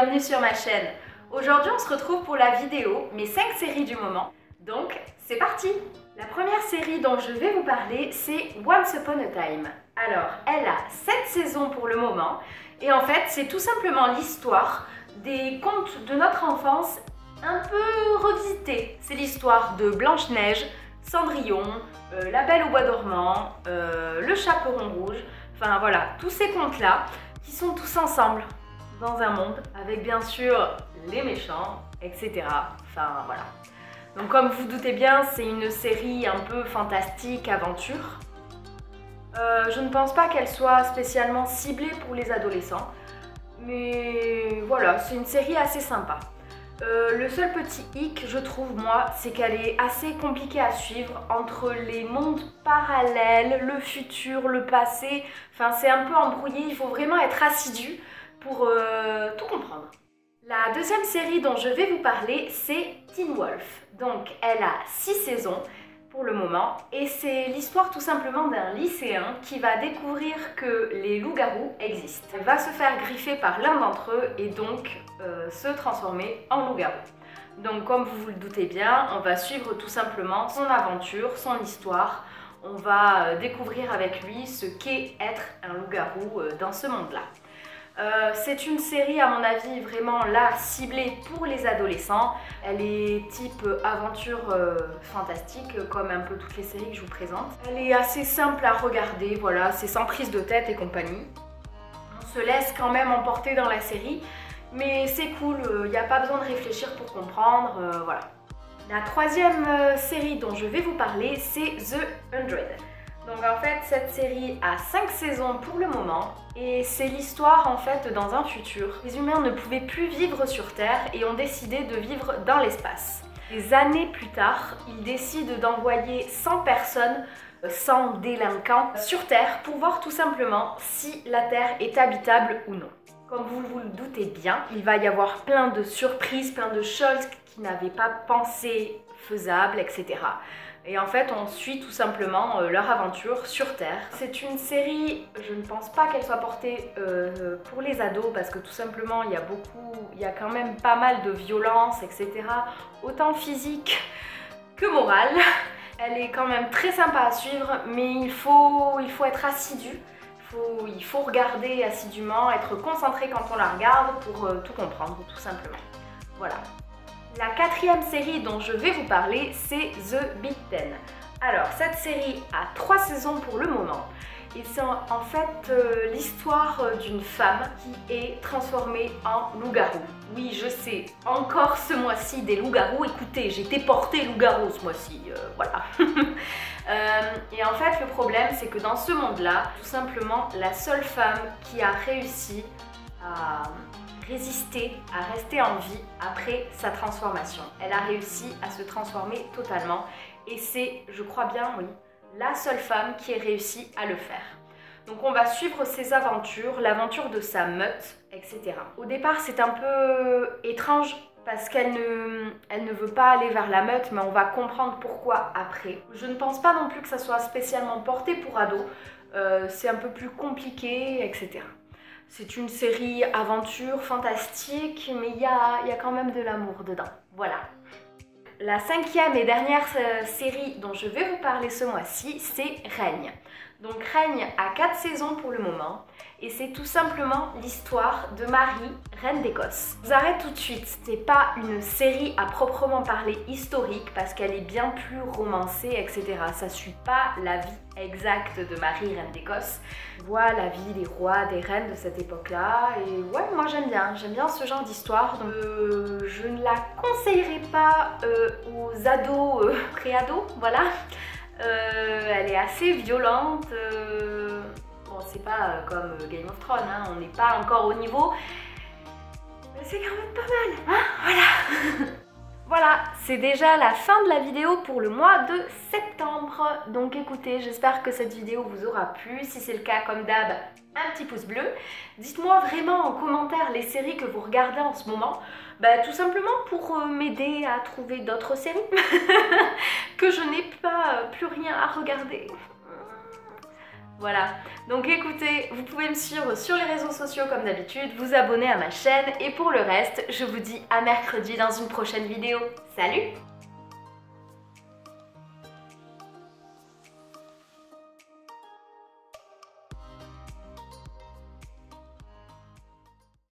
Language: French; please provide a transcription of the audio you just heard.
bienvenue sur ma chaîne. Aujourd'hui on se retrouve pour la vidéo mes 5 séries du moment. Donc c'est parti. La première série dont je vais vous parler c'est Once Upon a Time. Alors elle a 7 saisons pour le moment et en fait c'est tout simplement l'histoire des contes de notre enfance un peu revisités. C'est l'histoire de Blanche-Neige, Cendrillon, La Belle au Bois dormant, Le Chaperon rouge, enfin voilà, tous ces contes-là qui sont tous ensemble dans un monde avec bien sûr les méchants, etc. Enfin voilà. Donc comme vous doutez bien, c'est une série un peu fantastique, aventure. Je ne pense pas qu'elle soit spécialement ciblée pour les adolescents, mais voilà, c'est une série assez sympa. Le seul petit hic, je trouve moi, c'est qu'elle est assez compliquée à suivre entre les mondes parallèles, le futur, le passé. Enfin, c'est un peu embrouillé, il faut vraiment être assidu pour tout comprendre. La deuxième série dont je vais vous parler, c'est Teen Wolf. Donc, elle a 6 saisons pour le moment et c'est l'histoire tout simplement d'un lycéen qui va découvrir que les loups-garous existent. Il va se faire griffer par l'un d'entre eux et donc se transformer en loup-garou. Donc comme vous vous le doutez bien, on va suivre tout simplement son aventure, son histoire. On va découvrir avec lui ce qu'est être un loup-garou dans ce monde-là. C'est une série à mon avis vraiment là ciblée pour les adolescents. Elle est type aventure fantastique comme un peu toutes les séries que je vous présente. Elle est assez simple à regarder, voilà, c'est sans prise de tête et compagnie. On se laisse quand même emporter dans la série, mais c'est cool, il n'y a pas besoin de réfléchir pour comprendre, voilà. La troisième série dont je vais vous parler, c'est The 100. Donc en fait, cette série a 5 saisons pour le moment et c'est l'histoire en fait dans un futur. Les humains ne pouvaient plus vivre sur Terre et ont décidé de vivre dans l'espace. Des années plus tard, ils décident d'envoyer 100 personnes, 100 délinquants sur Terre pour voir tout simplement si la Terre est habitable ou non. Comme vous vous le doutez bien, il va y avoir plein de surprises, plein de choses qu'ils n'avaient pas pensé faisables, etc. Et en fait, on suit tout simplement leur aventure sur Terre. C'est une série, je ne pense pas qu'elle soit portée pour les ados parce que tout simplement, il y a quand même pas mal de violence, etc. Autant physique que morale. Elle est quand même très sympa à suivre, mais il faut être assidu. Il faut regarder assidûment, être concentré quand on la regarde pour tout comprendre, tout simplement. Voilà. La quatrième série dont je vais vous parler, c'est The Big Ten. Alors, cette série a 3 saisons pour le moment. Et c'est en fait l'histoire d'une femme qui est transformée en loup-garou. Oui, je sais, encore ce mois-ci des loups-garous. Écoutez, j'ai été portée loup-garou ce mois-ci, voilà. Et en fait, le problème, c'est que dans ce monde-là, tout simplement, la seule femme qui a réussi à résister, à rester en vie après sa transformation. Elle a réussi à se transformer totalement et c'est, je crois bien, oui, la seule femme qui ait réussi à le faire. Donc on va suivre ses aventures, l'aventure de sa meute, etc. Au départ, c'est un peu étrange parce qu'elle ne veut pas aller vers la meute, mais on va comprendre pourquoi après. Je ne pense pas non plus que ça soit spécialement porté pour ados, c'est un peu plus compliqué, etc. C'est une série aventure, fantastique, mais il y a quand même de l'amour dedans. Voilà. La 5e et dernière série dont je vais vous parler ce mois-ci, c'est Règne. Donc Règne a 4 saisons pour le moment et c'est tout simplement l'histoire de Marie, reine d'Écosse. Je vous arrête tout de suite, c'est pas une série à proprement parler historique parce qu'elle est bien plus romancée, etc. Ça suit pas la vie exacte de Marie, reine d'Écosse. On voit la vie des rois, des reines de cette époque-là et ouais, moi j'aime bien ce genre d'histoire. Donc je ne la conseillerais pas aux ados, pré-ados, voilà. Elle est assez violente, bon c'est pas comme Game of Thrones, hein, on n'est pas encore au niveau, mais c'est quand même pas mal, hein, voilà. Voilà, c'est déjà la fin de la vidéo pour le mois de septembre, donc écoutez, j'espère que cette vidéo vous aura plu, si c'est le cas comme d'hab, un petit pouce bleu. Dites-moi vraiment en commentaire les séries que vous regardez en ce moment, tout simplement pour m'aider à trouver d'autres séries que je n'ai pas plus rien à regarder. Voilà, donc écoutez, vous pouvez me suivre sur les réseaux sociaux comme d'habitude, vous abonner à ma chaîne et pour le reste, je vous dis à mercredi dans une prochaine vidéo. Salut!